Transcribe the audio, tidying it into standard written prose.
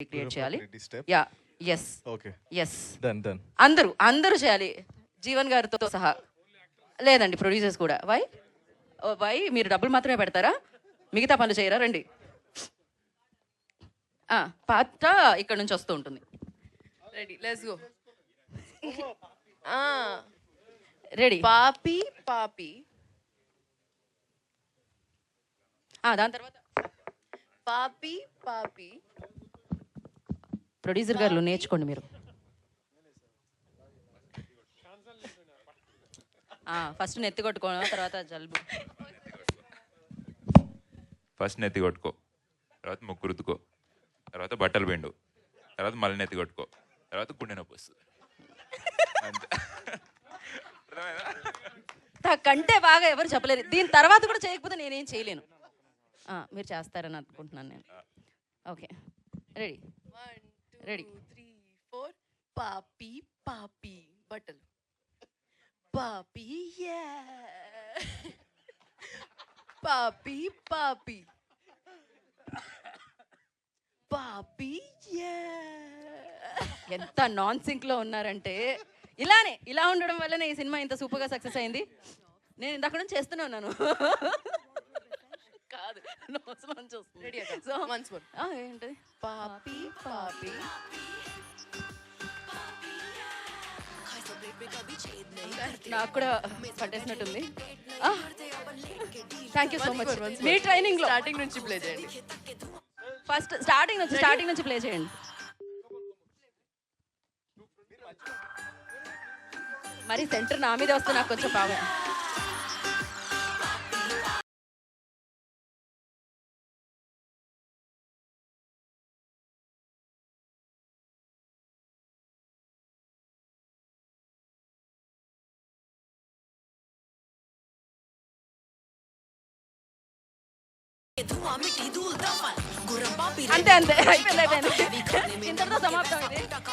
Create చేయాలి. Step yeah yes okay yes done అందరూ చేయాలి, జీవన్ గారితో సహా. లేదండి, ప్రొడ్యూసర్స్ కూడా. వై మీరు డబ్బులు మాత్రమే పెడతారా, మిగతా పనులు చేయరా? రండి. పాట ఇక్కడ నుంచి వస్తూ ఉంటుంది. Ready, let's go. రెడీ. పాపి పాపి, దాని తర్వాత పాపి పాపి. ప్రొడ్యూసర్ గారు నేర్చుకోండి మీరు. ఫస్ట్ నెత్తి కొట్టుకోవడం, తర్వాత జలుబు. ఫస్ట్ నెత్తి కొట్టుకో, తర్వాత ముక్కు రుద్దుకో, తర్వాత బట్టలు పిండు, తర్వాత మళ్ళీ నెత్తి కొట్టుకో, తర్వాత గుండె నొప్పి వస్తుంది. కంటే బాగా ఎవరు చెప్పలేరు. దీని తర్వాత కూడా చేయకపోతే నేనేం చేయలేను. మీరు చేస్తారని అనుకుంటున్నాను నేను. Okay, ready. 1 రెడీ. 2 3 4. పాపి పాపి, బట్టలు. పాపి యా, పాపి పాపి, పాపి యా. ఎంత నాన్ సింక్ లో ఉన్నారంటే, ఇలా ఉండడం వల్లనే ఈ సినిమా ఇంత సూపర్ గా సక్సెస్ అయింది. నేను ఇందాక నుంచి చేస్తూనే ఉన్నాను. కాదు, రెడీ అక్క. So once more. ఏంటది? పాపి పాపి. నాకు కూడా పట్టేసినట్టుంది. Thank you so much. Once more. మీ ట్రైనింగ్ లో స్టార్టింగ్ నుంచి ప్లే చేయండి. ఫస్ట్ స్టార్టింగ్ నుంచి ప్లే చేయండి. మరి సెంటర్ నా మీద వస్తే నాకు కొంచెం బాగా. అంతే అయిపోయింది. ఇంతటితో సమాప్తం ఇది.